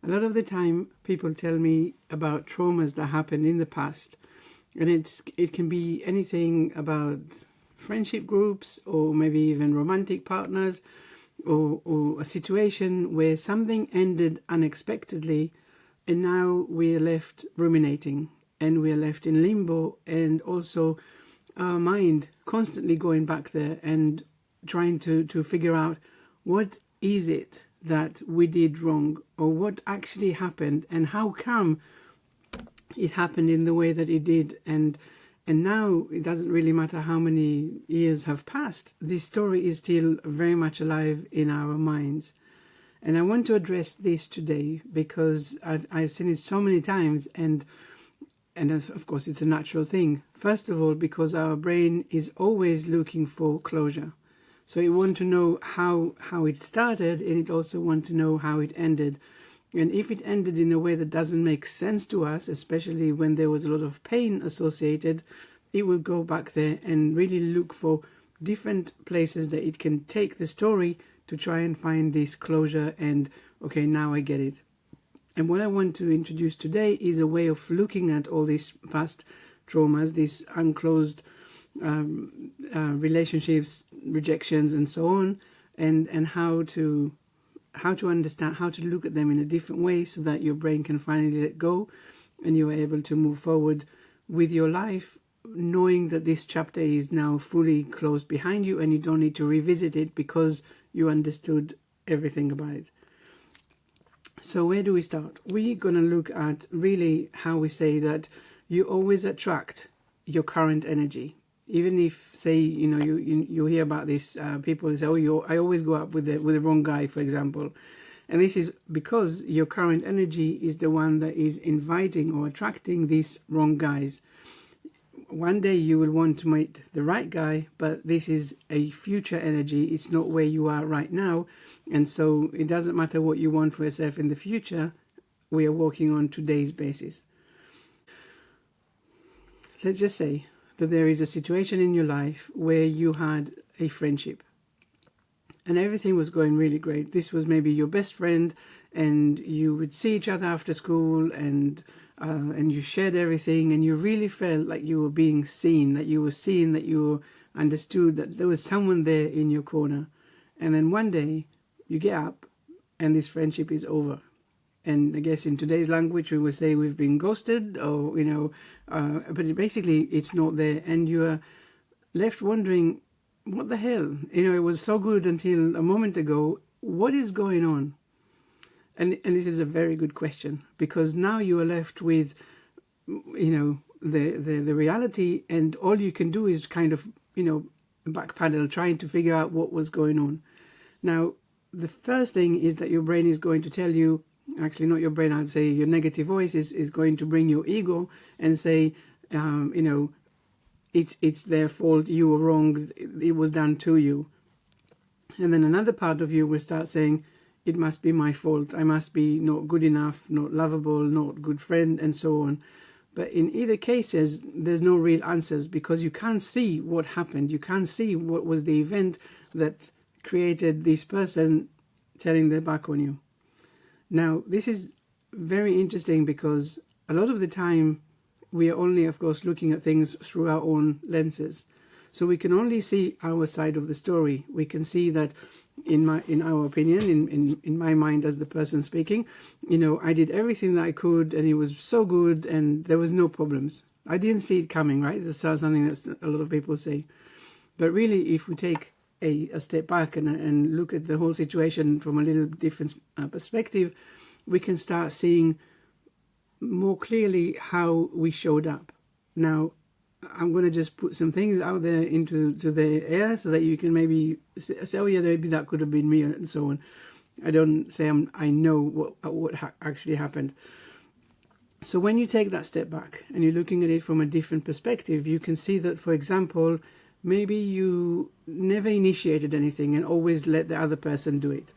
A lot of the time, people tell me about traumas that happened in the past, and it can be anything about friendship groups or maybe even romantic partners, or a situation where something ended unexpectedly, and now we are left ruminating and we are left in limbo, and also our mind constantly going back there and trying to figure out what is it that we did wrong, or what actually happened, and how come it happened in the way that it did. And now it doesn't really matter how many years have passed, this story is still very much alive in our minds. And I want to address this today because I've seen it so many times, and of course it's a natural thing. First of all, because our brain is always looking for closure. So it wants to know how it started, and it also wants to know how it ended. And if it ended in a way that doesn't make sense to us, especially when there was a lot of pain associated, it will go back there and really look for different places that it can take the story to try and find this closure and, okay, now I get it. And what I want to introduce today is a way of looking at all these past traumas, these unclosed relationships, rejections, and so on, and how to understand, how to look at them in a different way so that your brain can finally let go and you're able to move forward with your life, knowing that this chapter is now fully closed behind you and you don't need to revisit it because you understood everything about it. So where do we start? We're going to look at really how we say that you always attract your current energy. Even if, say, you hear about this, people say, I always go up with the wrong guy, for example. And this is because your current energy is the one that is inviting or attracting these wrong guys. One day you will want to meet the right guy, but this is a future energy. It's not where you are right now. And so it doesn't matter what you want for yourself in the future. We are working on today's basis. Let's just say that there is a situation in your life where you had a friendship and everything was going really great. This was maybe your best friend, and you would see each other after school, and you shared everything, and you really felt like you were being seen, that you were seen, that you were understood, that there was someone there in your corner. And then one day you get up and this friendship is over. And I guess in today's language, we would say we've been ghosted, or, but basically it's not there. And you're left wondering, what the hell? It was so good until a moment ago. What is going on? And this is a very good question, because now you are left with, the reality, and all you can do is kind of, backpedal, trying to figure out what was going on. Now, the first thing is that your brain is going to tell you, actually not your brain, I'd say your negative voice is going to bring your ego and say, it's their fault, you were wrong, it was done to you. And then another part of you will start saying, it must be my fault, I must be not good enough, not lovable, not good friend, and so on. But in either cases, there's no real answers, because you can't see what happened. You can't see what was the event that created this person turning their back on you. Now, this is very interesting because a lot of the time we are only, of course, looking at things through our own lenses. So we can only see our side of the story. We can see that, in our opinion, in my mind as the person speaking, I did everything that I could and it was so good and there was no problems. I didn't see it coming, right? That's something that a lot of people say. But really, if we take a step back and look at the whole situation from a little different perspective, we can start seeing more clearly how we showed up. Now, I'm going to just put some things out there into the air so that you can maybe say, oh yeah, maybe that could have been me, and so on. I don't say I know what actually happened. So when you take that step back and you're looking at it from a different perspective, you can see that, for example, maybe you never initiated anything and always let the other person do it.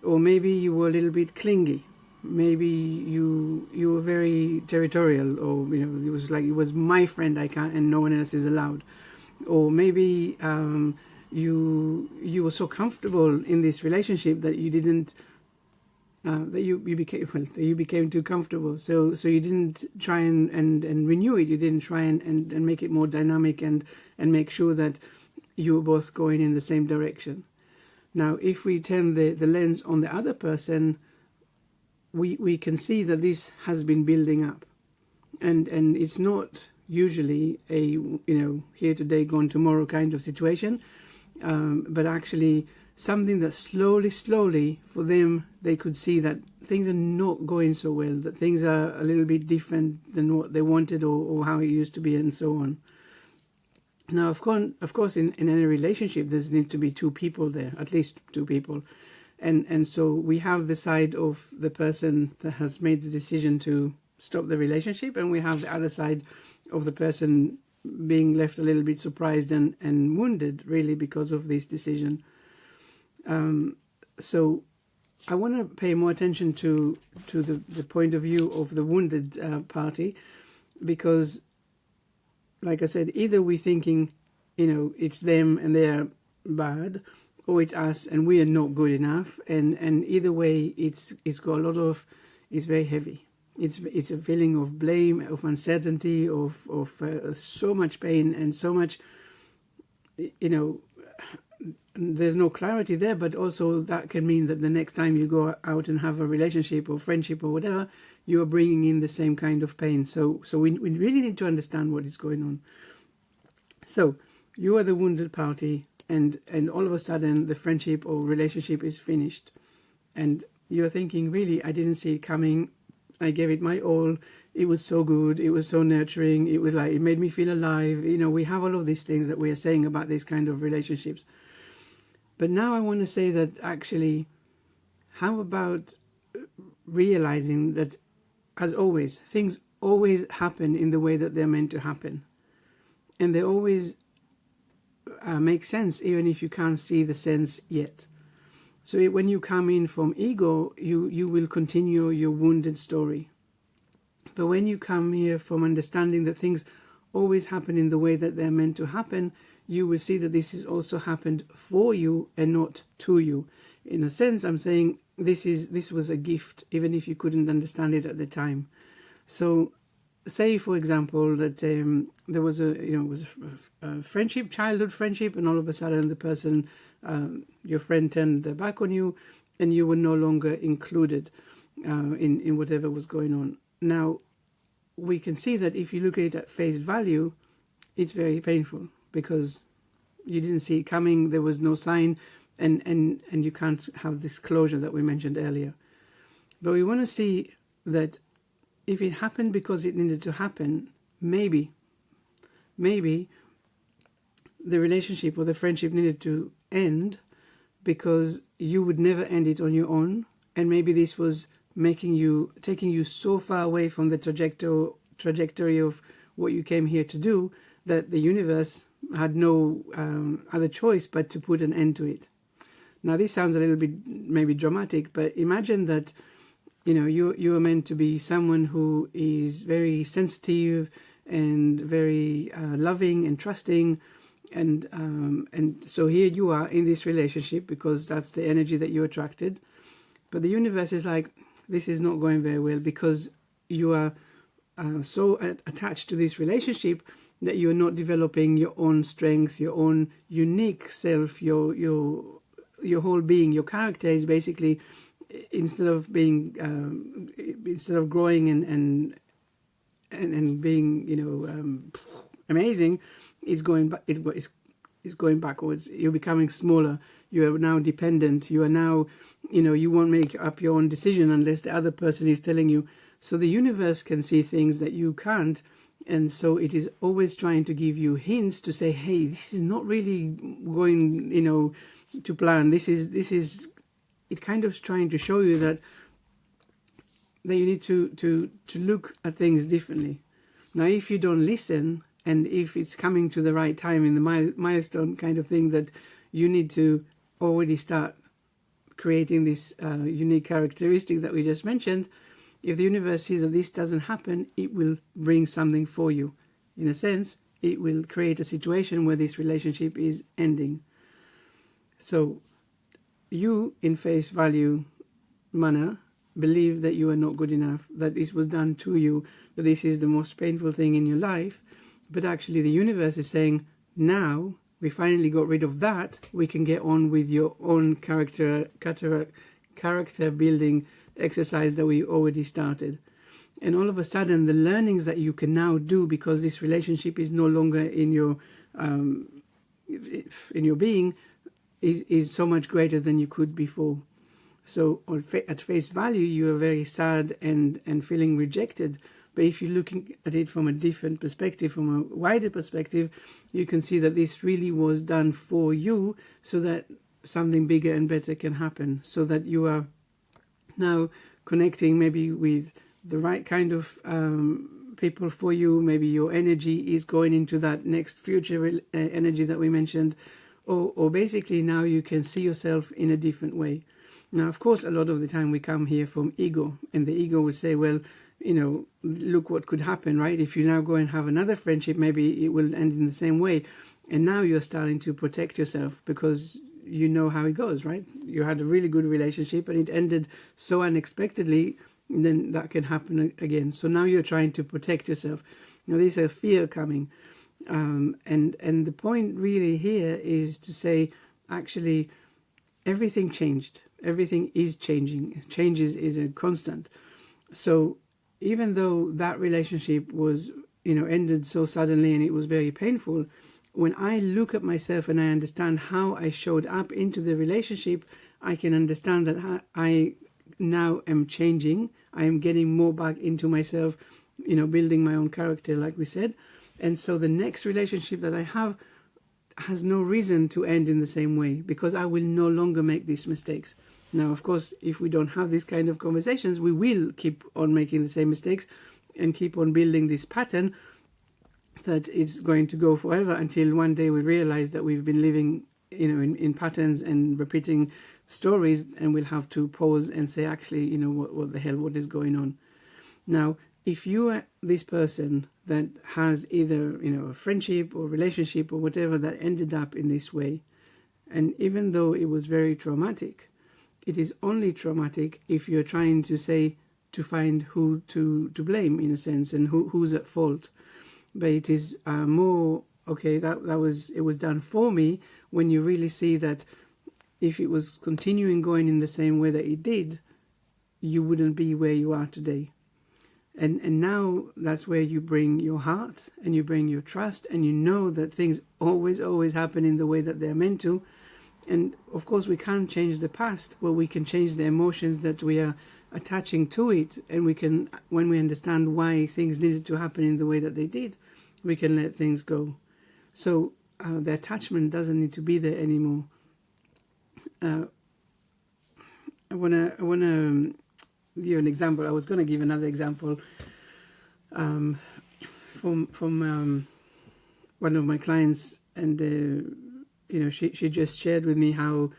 Or maybe you were a little bit clingy. Maybe you were very territorial, or it was like, it was my friend, I can't, and no one else is allowed. Or maybe you were so comfortable in this relationship that you didn't that you became too comfortable. So you didn't try and renew it. You didn't try and make it more dynamic and make sure that you were both going in the same direction. Now, if we turn the lens on the other person, we can see that this has been building up, and it's not usually a here today, gone tomorrow kind of situation, but actually something that slowly for them, they could see that things are not going so well, that things are a little bit different than what they wanted or how it used to be, and so on. Now, of course, in any relationship, there's need to be two people there, at least two people. And so we have the side of the person that has made the decision to stop the relationship, and we have the other side of the person being left a little bit surprised and wounded, really, because of this decision. So I want to pay more attention to the point of view of the wounded party, because, like I said, either we're thinking, it's them and they're bad, or it's us and we are not good enough, and either way, it's got a lot of, it's very heavy. It's a feeling of blame, of uncertainty, of so much pain and so much, there's no clarity there, but also that can mean that the next time you go out and have a relationship or friendship or whatever, you are bringing in the same kind of pain. So we really need to understand what is going on. So you are the wounded party, and all of a sudden the friendship or relationship is finished, and you're thinking, really, I didn't see it coming. I gave it my all. It was so good. It was so nurturing. It was like, it made me feel alive. We have all of these things that we are saying about these kind of relationships. But now I want to say that actually, how about realizing that, as always, things always happen in the way that they're meant to happen. And they always make sense, even if you can't see the sense yet. So when you come in from ego, you will continue your wounded story. But when you come here from understanding that things always happen in the way that they're meant to happen, you will see that this has also happened for you and not to you. In a sense, I'm saying this was a gift, even if you couldn't understand it at the time. So say, for example, that there was a friendship, childhood friendship, and all of a sudden the person, your friend, turned their back on you, and you were no longer included in whatever was going on. Now, we can see that if you look at it at face value, it's very painful, because you didn't see it coming, there was no sign, and you can't have this closure that we mentioned earlier. But we want to see that if it happened because it needed to happen, maybe the relationship or the friendship needed to end because you would never end it on your own, and maybe this was taking you so far away from the trajectory of what you came here to do, that the universe had no other choice but to put an end to it. Now, this sounds a little bit maybe dramatic, but imagine that you are meant to be someone who is very sensitive and very loving and trusting, and so here you are in this relationship because that's the energy that you attracted. But the universe is like, this is not going very well, because you are so attached to this relationship that you're not developing your own strength, your own unique self, your whole being. Your character is basically, instead of growing and being amazing, it's going backwards. You're becoming smaller. You are now dependent. You are now you won't make up your own decision unless the other person is telling you. So the universe can see things that you can't, and so it is always trying to give you hints to say, hey, this is not really going to plan. This is it kind of trying to show you that you need to look at things differently. Now, if you don't listen, and if it's coming to the right time in the milestone kind of thing, that you need to already start creating this unique characteristic that we just mentioned, if the universe sees that this doesn't happen, it will bring something for you. In a sense, it will create a situation where this relationship is ending. So you, in face value manner, believe that you are not good enough, that this was done to you, that this is the most painful thing in your life. But actually the universe is saying, now we finally got rid of that, we can get on with your own character building exercise that we already started. And all of a sudden, the learnings that you can now do, because this relationship is no longer in your being, is so much greater than you could before. So at face value, you are very sad and feeling rejected. But if you're looking at it from a different perspective, from a wider perspective, you can see that this really was done for you so that something bigger and better can happen, so that you are now connecting maybe with the right kind of people for you. Maybe your energy is going into that next future energy that we mentioned, or basically now you can see yourself in a different way. Now, of course, a lot of the time we come here from ego, and the ego will say, well, look what could happen, right? If you now go and have another friendship, maybe it will end in the same way. And now you're starting to protect yourself because you know how it goes, right? You had a really good relationship and it ended so unexpectedly, then that can happen again. So now you're trying to protect yourself. Now there's a fear coming. And the point really here is to say, actually, everything changed. Everything is changing. Changes is a constant. So even though that relationship was, ended so suddenly and it was very painful, when I look at myself and I understand how I showed up into the relationship, I can understand that I now am changing. I am getting more back into myself, building my own character, like we said. And so the next relationship that I have has no reason to end in the same way, because I will no longer make these mistakes. Now, of course, if we don't have these kind of conversations, we will keep on making the same mistakes and keep on building this pattern that it's going to go forever, until one day we realize that we've been living, in patterns and repeating stories, and we'll have to pause and say, actually, what the hell, what is going on? Now, if you are this person that has either, a friendship or relationship or whatever that ended up in this way, and even though it was very traumatic, it is only traumatic if you're trying to find who to blame, in a sense, and who's at fault. But it is more, okay, it was done for me, when you really see that if it was continuing going in the same way that it did, you wouldn't be where you are today. And now that's where you bring your heart and you bring your trust, and you know that things always happen in the way that they're meant to. And of course we can't change the past, but we can change the emotions that we are attaching to it. And we can, when we understand why things needed to happen in the way that they did, we can let things go. So the attachment doesn't need to be there anymore. I wanna give an example. I was gonna give another example from one of my clients, and she just shared with me how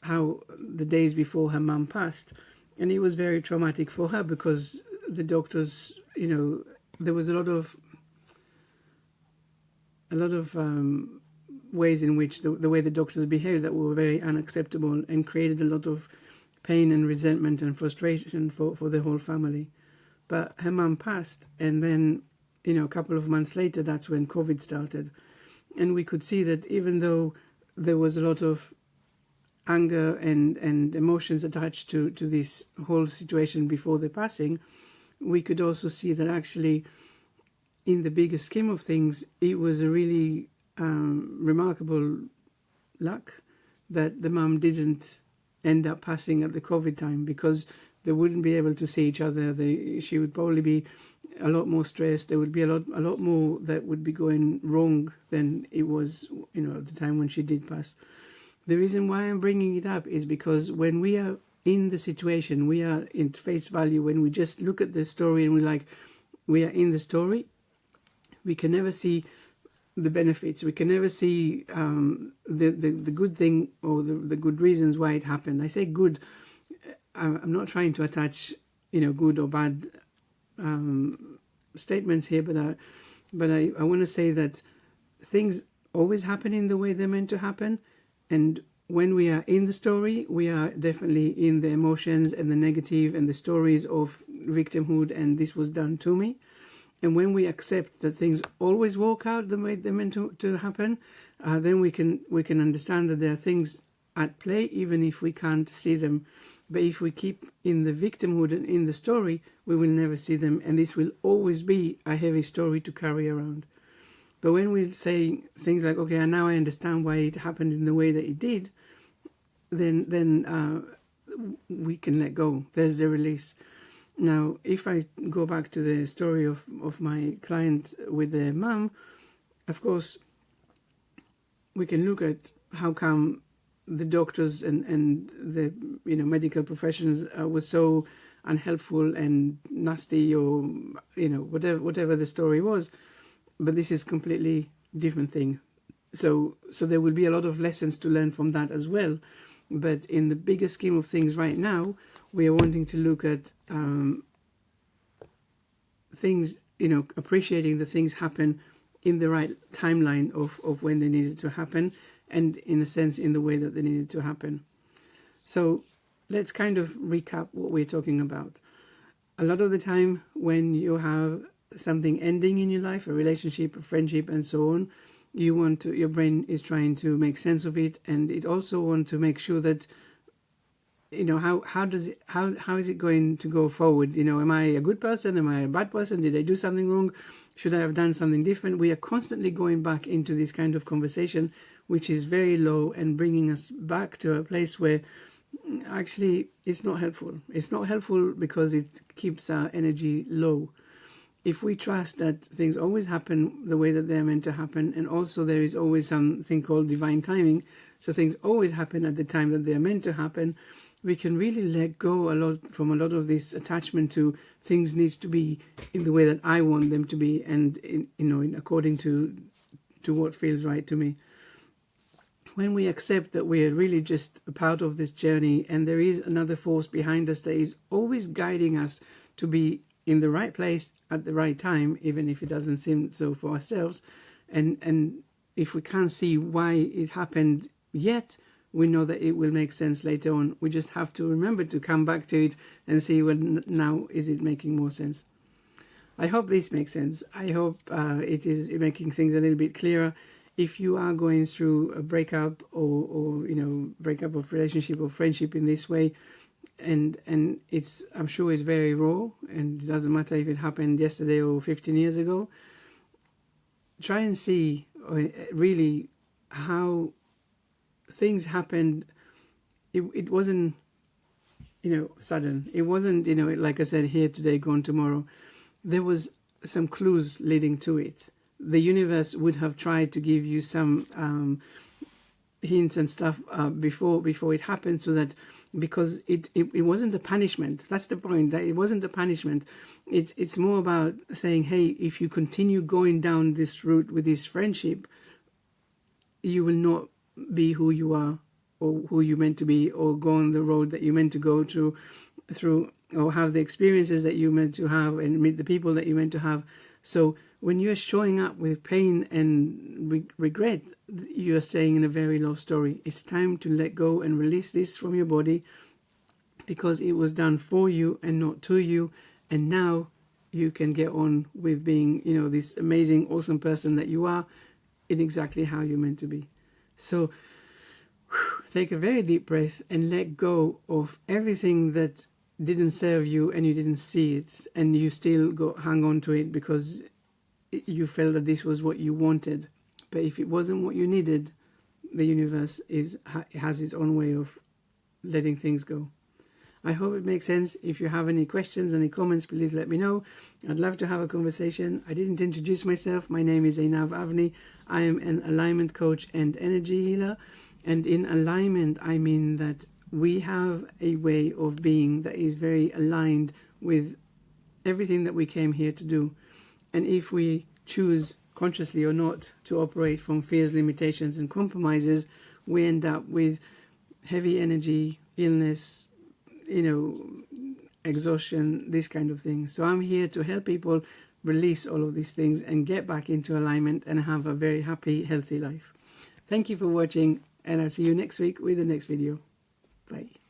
the days before her mum passed, and it was very traumatic for her, because the doctors, there was a lot of ways in which the way the doctors behaved that were very unacceptable and created a lot of pain and resentment and frustration for the whole family. But her mum passed, and then a couple of months later, that's when COVID started. And we could see that even though there was a lot of anger and emotions attached to this whole situation before the passing, we could also see that actually, in the bigger scheme of things, it was a really remarkable luck that the mum didn't end up passing at the COVID time, because they wouldn't be able to see each other. She would probably be a lot more stressed. There would be a lot more that would be going wrong than it was, at the time when she did pass. The reason why I'm bringing it up is because when we are in the situation, we are in face value. When we just look at the story and we are in the story, we can never see the benefits. We can never see the good thing, or the good reasons why it happened. I say good. I'm not trying to attach, good or bad statements here, but I want to say that things always happen in the way they're meant to happen. And when we are in the story, we are definitely in the emotions and the negative and the stories of victimhood and this was done to me. And when we accept that things always work out the way they're meant to happen, then we can understand that there are things at play, even if we can't see them. But if we keep in the victimhood and in the story, we will never see them, and this will always be a heavy story to carry around. But when we say things like, okay, now I understand why it happened in the way that it did, then we can let go. There's the release. Now, if I go back to the story of my client with their mum, of course, we can look at how come the doctors and the medical professions were so unhelpful and nasty, or whatever the story was. But this is completely different thing. So there will be a lot of lessons to learn from that as well. But in the bigger scheme of things right now, we are wanting to look at things, appreciating the things happen in the right timeline of when they needed to happen, and in a sense in the way that they needed to happen. So let's kind of recap what we're talking about. A lot of the time when you have something ending in your life, a relationship, a friendship, and so on, your brain is trying to make sense of it, and it also wants to make sure that how is it going to go forward? Am I a good person? Am I a bad person? Did I do something wrong? Should I have done something different? We are constantly going back into this kind of conversation, which is very low and bringing us back to a place where actually it's not helpful. It's not helpful because it keeps our energy low. If we trust that things always happen the way that they're meant to happen, and also there is always something called divine timing, so things always happen at the time that they're meant to happen, we can really let go a lot of this attachment to things needs to be in the way that I want them to be, and according to what feels right to me. When we accept that we are really just a part of this journey, and there is another force behind us that is always guiding us to be in the right place at the right time, even if it doesn't seem so for ourselves, and if we can't see why it happened yet, we know that it will make sense later on. We just have to remember to come back to it and see, well, now is it making more sense? I hope this makes sense. I hope it is making things a little bit clearer. If you are going through a breakup or breakup of relationship or friendship in this way, and I'm sure it's very raw, and it doesn't matter if it happened yesterday or 15 years ago, try and see really how things happened. It wasn't sudden. It wasn't like I said, here today, gone tomorrow. There was some clues leading to it. The universe would have tried to give you some hints and stuff before it happened, so that, because it wasn't a punishment. That's the point, that it wasn't a punishment. It's more about saying, hey, if you continue going down this route with this friendship, you will not be who you are or who you meant to be, or go on the road that you meant to go through, or have the experiences that you meant to have, and meet the people that you meant to have. So when you're showing up with pain and regret, you're staying in a very low story. It's time to let go and release this from your body, because it was done for you and not to you. And now you can get on with being, this amazing, awesome person that you are, in exactly how you're meant to be. So take a very deep breath and let go of everything that didn't serve you, and you didn't see it, and you still hang on to it because you felt that this was what you wanted. But if it wasn't what you needed, the universe has its own way of letting things go. I hope it makes sense. If you have any questions, any comments, please let me know. I'd love to have a conversation. I didn't introduce myself. My name is Einav Avni. I am an alignment coach and energy healer. And in alignment, I mean that we have a way of being that is very aligned with everything that we came here to do. And if we choose, consciously or not, to operate from fears, limitations, and compromises, we end up with heavy energy, illness, exhaustion, this kind of thing. So I'm here to help people release all of these things and get back into alignment and have a very happy, healthy life. Thank you for watching. And I'll see you next week with the next video. Bye.